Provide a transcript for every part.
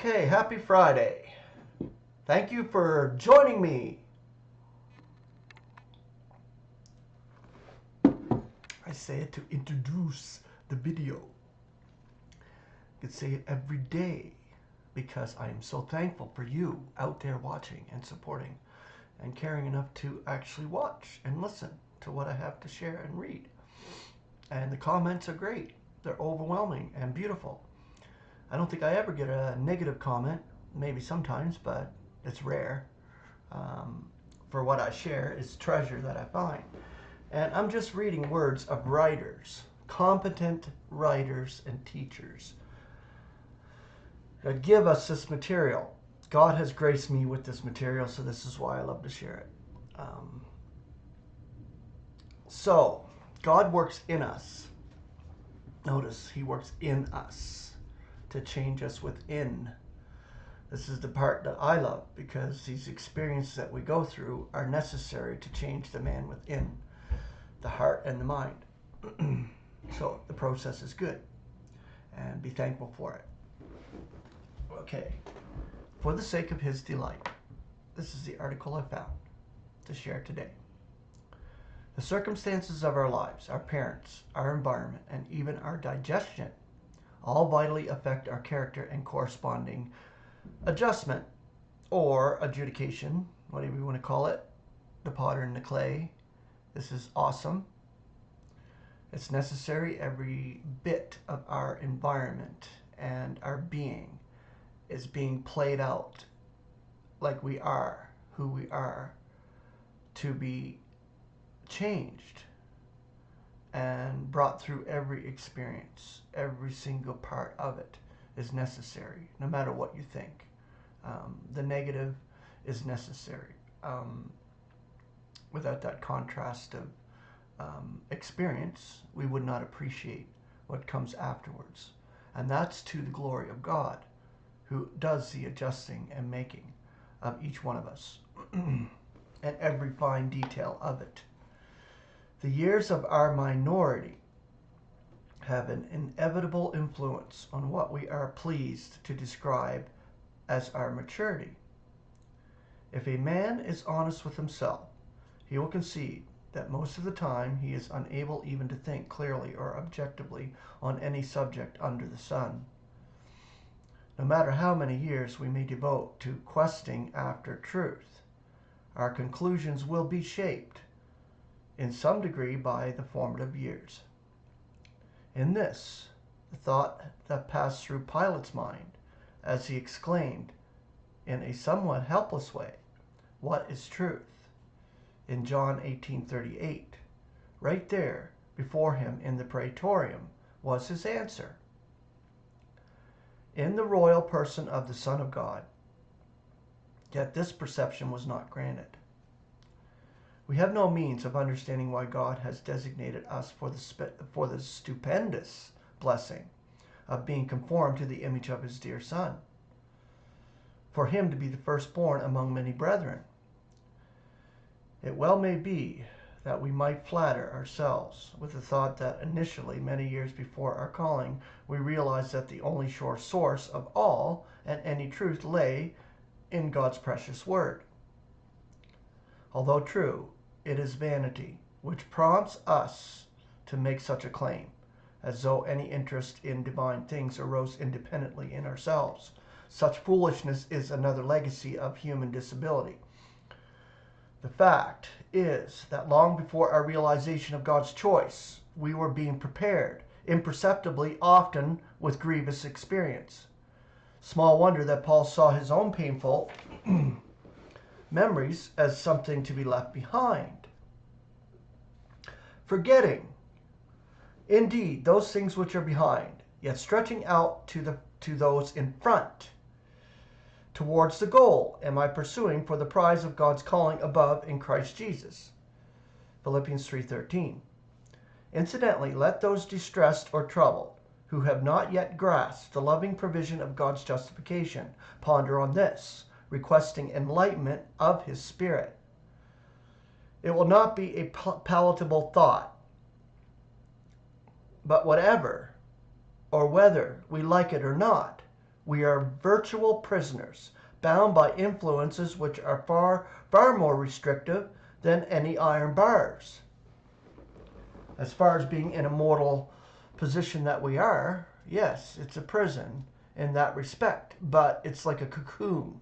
Okay, happy Friday. Thank you for joining me. I say it to introduce the video. I could say it every day because I am so thankful for you out there watching and supporting and caring enough to actually watch and listen to what I have to share and read. And the comments are great. They're overwhelming and beautiful. I don't think I ever get a negative comment, maybe sometimes, but it's rare. For what I share is treasure that I find. And I'm just reading words of writers, competent writers and teachers that give us this material. God has graced me with this material, so this is why I love to share it. So, God works in us. Notice, He works in us to change us within. This is the part that I love because these experiences that we go through are necessary to change the man within, the heart and the mind. So the process is good and be thankful for it. Okay, for the sake of His delight, this is the article I found to share today. The circumstances of our lives, our parents, our environment, and even our digestion all vitally affect our character and corresponding adjustment or adjudication, whatever you want to call it, the potter and the clay. This is awesome. It's necessary. Every bit of our environment and our being is being played out like we are, who we are, to be changed and brought through every experience. Every single part of it is necessary, no matter what you think. The negative is necessary. Without that contrast of experience, we would not appreciate what comes afterwards. And that's to the glory of God, who does the adjusting and making of each one of us and every fine detail of it. The years of our minority have an inevitable influence on what we are pleased to describe as our maturity. If a man is honest with himself, he will concede that most of the time he is unable even to think clearly or objectively on any subject under the sun. No matter how many years we may devote to questing after truth, our conclusions will be shaped in some degree by the formative years. In this, the thought that passed through Pilate's mind as he exclaimed in a somewhat helpless way, "What is truth?" in John 18:38, right there before him in the praetorium, was his answer. In the royal person of the Son of God, yet this perception was not granted. We have no means of understanding why God has designated us for the stupendous blessing of being conformed to the image of His dear Son, for Him to be the firstborn among many brethren. It well may be that we might flatter ourselves with the thought that initially, many years before our calling, we realized that the only sure source of all and any truth lay in God's precious Word. Although true, it is vanity which prompts us to make such a claim, as though any interest in divine things arose independently in ourselves. Such foolishness is another legacy of human disability. The fact is that long before our realization of God's choice, we were being prepared, imperceptibly, often with grievous experience. Small wonder that Paul saw his own painful memories as something to be left behind, forgetting indeed those things which are behind, yet stretching out to those in front. Towards the goal am I pursuing for the prize of God's calling above in Christ Jesus. Philippians 3:13. Incidentally, let those distressed or troubled who have not yet grasped the loving provision of God's justification ponder on this, requesting enlightenment of His Spirit. It will not be a palatable thought, but whatever or whether we like it or not, We are virtual prisoners, bound by influences which are far more restrictive than any iron bars. As far as being in a mortal position that we are, yes, it's a prison in that respect, but it's like a cocoon.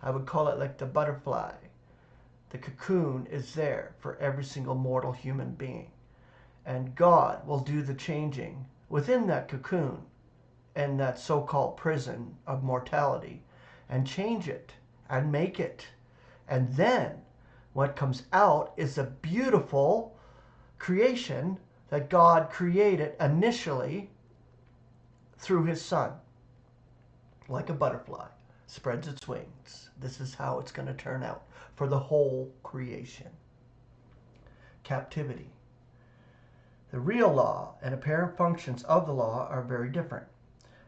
I would call it like the butterfly. The cocoon is there for every single mortal human being. And God will do the changing within that cocoon and that so-called prison of mortality and change it and make it. And then what comes out is a beautiful creation that God created initially through his Son. Like a butterfly spreads its wings. This is how it's going to turn out for the whole creation. Captivity. The real law and apparent functions of the law are very different,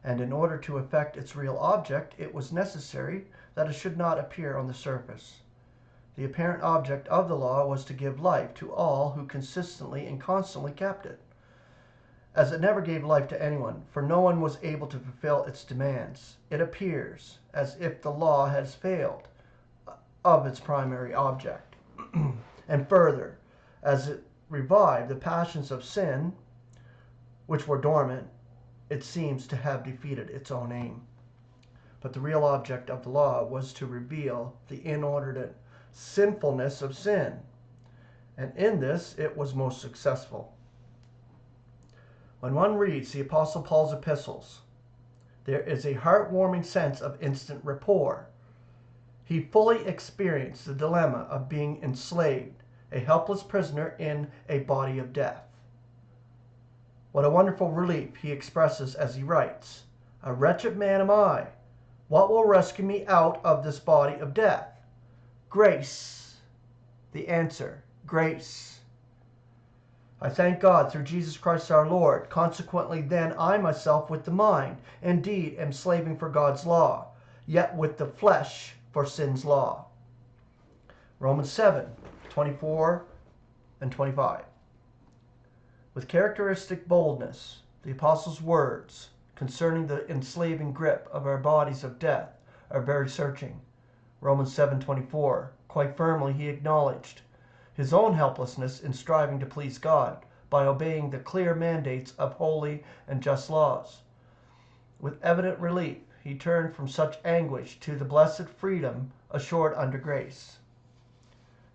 and in order to effect its real object, it was necessary that it should not appear on the surface. The apparent object of the law was to give life to all who consistently and constantly kept it, as it never gave life to anyone, for no one was able to fulfill its demands. It appears as if the law has failed of its primary object. And further, as it revived the passions of sin, which were dormant, it seems to have defeated its own aim. But the real object of the law was to reveal the inordinate sinfulness of sin, and in this it was most successful. When one reads the Apostle Paul's epistles, there is a heartwarming sense of instant rapport. He fully experienced the dilemma of being enslaved, a helpless prisoner in a body of death. What a wonderful relief he expresses as he writes, "A wretched man am I. What will rescue me out of this body of death? Grace." The answer, grace. I thank God through Jesus Christ our Lord. Consequently, then, I myself with the mind, indeed, am slaving for God's law, yet with the flesh for sin's law. Romans 7:24 and 25. With characteristic boldness, the apostle's words concerning the enslaving grip of our bodies of death are very searching. Romans 7:24. Quite firmly he acknowledged his own helplessness in striving to please God by obeying the clear mandates of holy and just laws. With evident relief, he turned from such anguish to the blessed freedom assured under grace.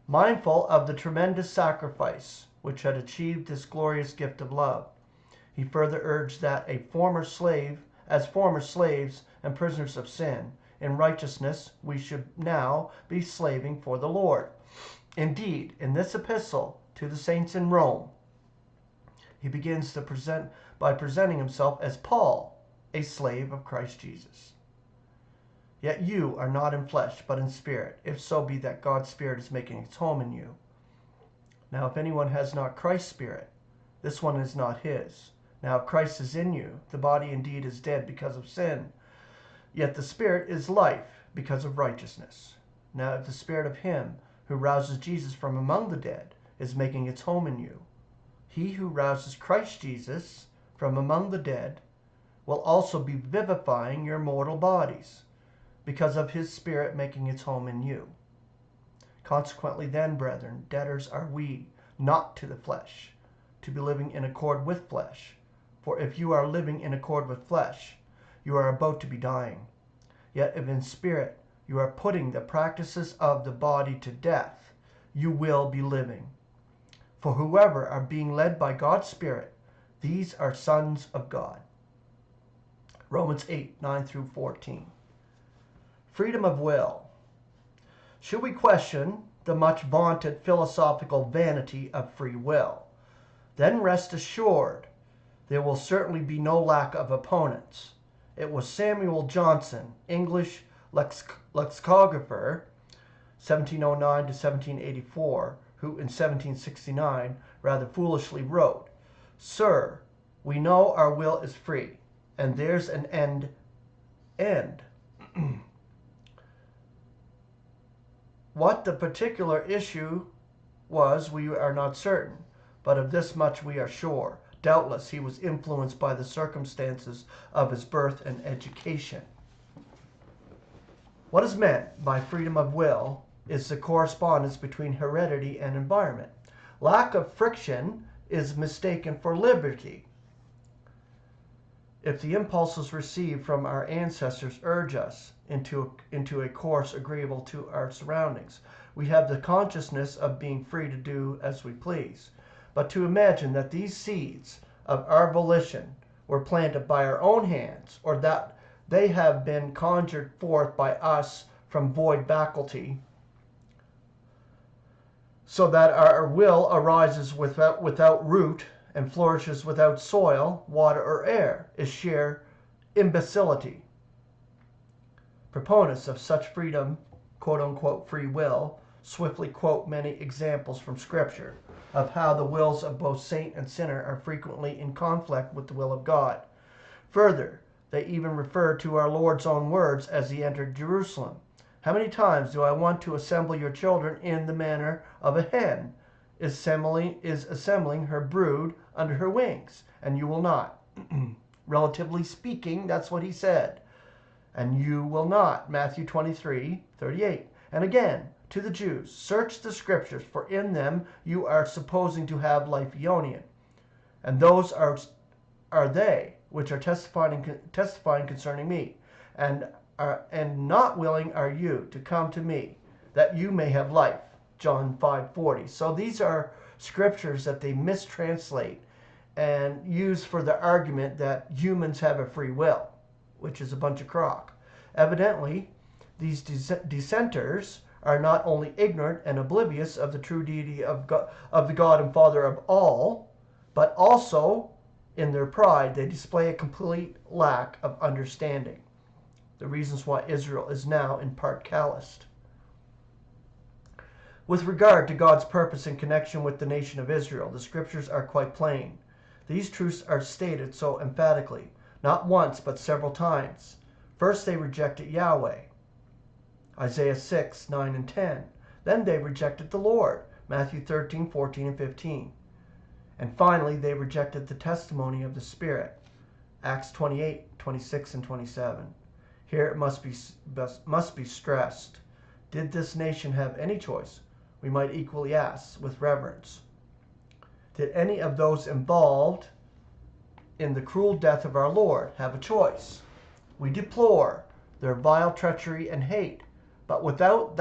Mindful of the tremendous sacrifice which had achieved this glorious gift of love, he further urged that as former slaves and prisoners of sin, in righteousness we should now be slaving for the Lord. Indeed, in this epistle to the saints in Rome, he begins by presenting himself as Paul, a slave of Christ Jesus. Yet you are not in flesh, but in spirit, if so be that God's Spirit is making its home in you. Now, if anyone has not Christ's Spirit, this one is not his. Now, if Christ is in you, the body indeed is dead because of sin, yet the Spirit is life because of righteousness. Now, if the Spirit of him who rouses Jesus from among the dead is making its home in you, he who rouses Christ Jesus from among the dead will also be vivifying your mortal bodies, because of his Spirit making its home in you. Consequently then, brethren, debtors are we, not to the flesh, to be living in accord with flesh. For if you are living in accord with flesh, you are about to be dying. Yet if in spirit you are putting the practices of the body to death, you will be living. For whoever are being led by God's Spirit, these are sons of God. Romans 8:9 through 14. Freedom of will. Should we question the much vaunted philosophical vanity of free will, then rest assured there will certainly be no lack of opponents. It was Samuel Johnson, English lexicographer, 1709 to 1784, who in 1769 rather foolishly wrote, "Sir, we know our will is free, and there's an end. What the particular issue was, we are not certain, but of this much we are sure. Doubtless he was influenced by the circumstances of his birth and education." What is meant by freedom of will is the correspondence between heredity and environment. Lack of friction is mistaken for liberty. If the impulses received from our ancestors urge us into a course agreeable to our surroundings, we have the consciousness of being free to do as we please. But to imagine that these seeds of our volition were planted by our own hands, or that they have been conjured forth by us from void faculty, so that our will arises without root and flourishes without soil, water, or air, is sheer imbecility. Proponents of such freedom, quote-unquote free will, swiftly quote many examples from Scripture of how the wills of both saint and sinner are frequently in conflict with the will of God. Further, they even refer to our Lord's own words as he entered Jerusalem. How many times do I want to assemble your children in the manner of a hen is assembling her brood under her wings, and you will not? Relatively speaking, that's what he said. And you will not. Matthew 23:38. And again, to the Jews, search the Scriptures, for in them you are supposing to have life Ionian. And those are they which are testifying concerning me, and not willing are you to come to me, that you may have life. John 5:40. So these are scriptures that they mistranslate and use for the argument that humans have a free will, which is a bunch of crock. Evidently, these dissenters are not only ignorant and oblivious of the true deity of the God and Father of all, but also, in their pride, they display a complete lack of understanding. The reasons why Israel is now in part calloused. With regard to God's purpose in connection with the nation of Israel, the Scriptures are quite plain. These truths are stated so emphatically, not once but several times. First, they rejected Yahweh, Isaiah 6, 9, and 10. Then they rejected the Lord, Matthew 13, 14, and 15. And finally, they rejected the testimony of the Spirit, Acts 28, 26, and 27. Here it must be stressed, did this nation have any choice? We might equally ask, with reverence. Did any of those involved in the cruel death of our Lord have a choice? We deplore their vile treachery and hate, but without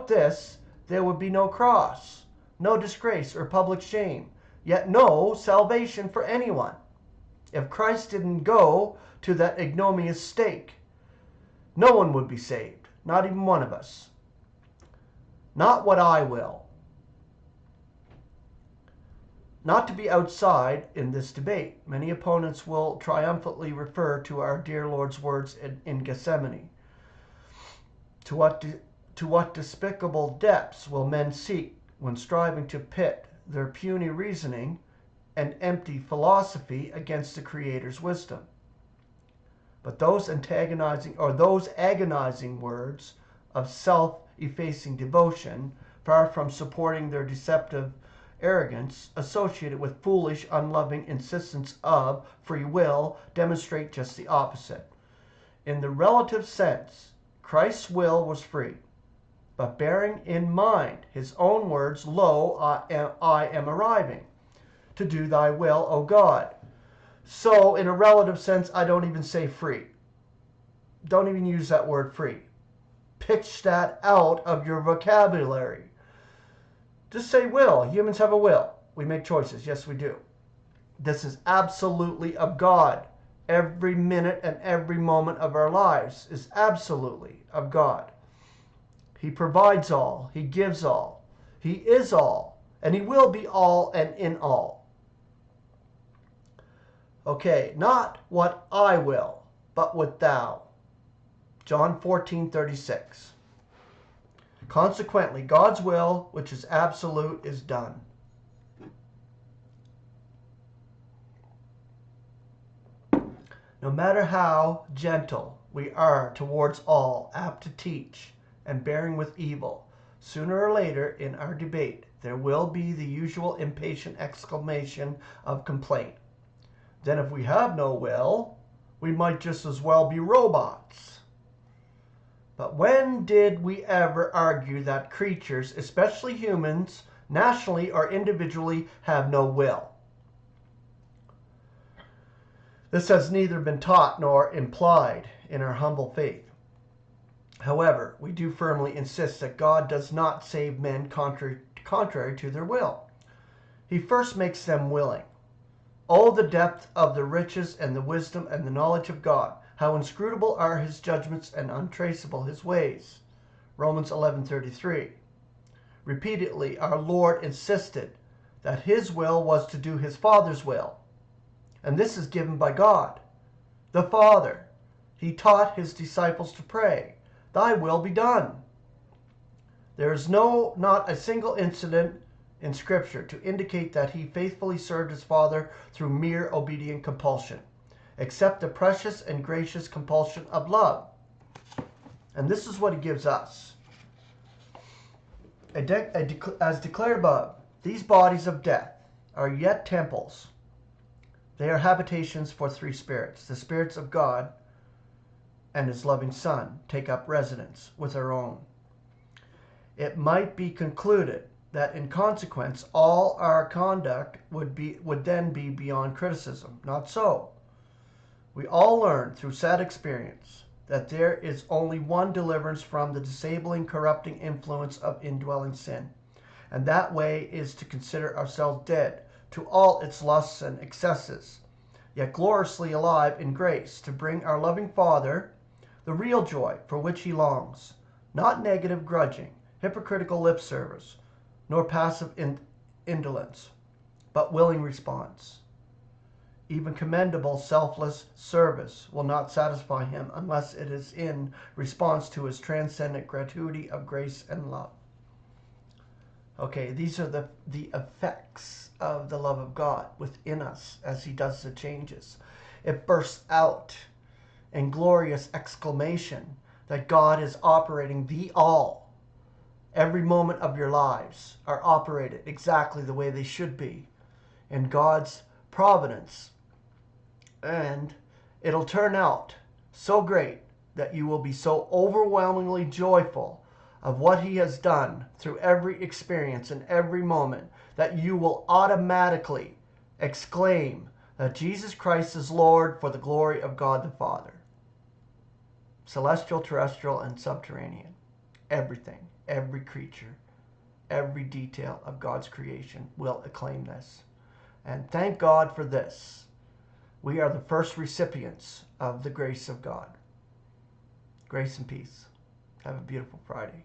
this, there would be no cross, no disgrace or public shame, yet no salvation for anyone. If Christ didn't go to that ignominious stake, no one would be saved, not even one of us. Not what I will. Not to be outside in this debate, many opponents will triumphantly refer to our dear Lord's words in Gethsemane. To what despicable depths will men seek when striving to pit their puny reasoning and empty philosophy against the Creator's wisdom? But those agonizing words of self-effacing devotion, far from supporting their deceptive arrogance associated with foolish, unloving insistence of free will, demonstrate just the opposite. In the relative sense, Christ's will was free, but bearing in mind his own words, "Lo, I am arriving to do thy will, O God." So, in a relative sense, I don't even say free. Don't even use that word free. Pitch that out of your vocabulary. Just say will. Humans have a will. We make choices. Yes, we do. This is absolutely of God. Every minute and every moment of our lives is absolutely of God. He provides all. He gives all. He is all. And he will be all and in all. Okay, not what I will, but what thou. John 14:36. Consequently, God's will, which is absolute, is done. No matter how gentle we are towards all, apt to teach, and bearing with evil, sooner or later in our debate there will be the usual impatient exclamation of complaint. Then if we have no will, we might just as well be robots. But when did we ever argue that creatures, especially humans, nationally or individually, have no will? This has neither been taught nor implied in our humble faith. However, we do firmly insist that God does not save men contrary to their will. He first makes them willing. Oh, the depth of the riches and the wisdom and the knowledge of God! How inscrutable are his judgments and untraceable his ways. Romans 11:33. Repeatedly, our Lord insisted that his will was to do his Father's will. And this is given by God, the Father. He taught his disciples to pray, "Thy will be done." There is not a single incident in Scripture to indicate that he faithfully served his Father through mere obedient compulsion, except the precious and gracious compulsion of love. And this is what he gives us. As declared above, these bodies of death are yet temples. They are habitations for three spirits. The spirits of God and his loving Son take up residence with our own. It might be concluded that in consequence all our conduct would then be beyond criticism. Not so. We all learn through sad experience that there is only one deliverance from the disabling, corrupting influence of indwelling sin, and that way is to consider ourselves dead to all its lusts and excesses, yet gloriously alive in grace to bring our loving Father the real joy for which he longs, not negative grudging, hypocritical lip service, nor passive indolence, but willing response. Even commendable selfless service will not satisfy him unless it is in response to his transcendent gratuity of grace and love. Okay, these are the effects of the love of God within us as he does the changes. It bursts out in glorious exclamation that God is operating the all. Every moment of your lives are operated exactly the way they should be in God's providence. And it'll turn out so great that you will be so overwhelmingly joyful of what he has done through every experience and every moment that you will automatically exclaim that Jesus Christ is Lord for the glory of God the Father. Celestial, terrestrial, and subterranean. Everything, every creature, every detail of God's creation will acclaim this. And thank God for this. We are the first recipients of the grace of God. Grace and peace. Have a beautiful Friday.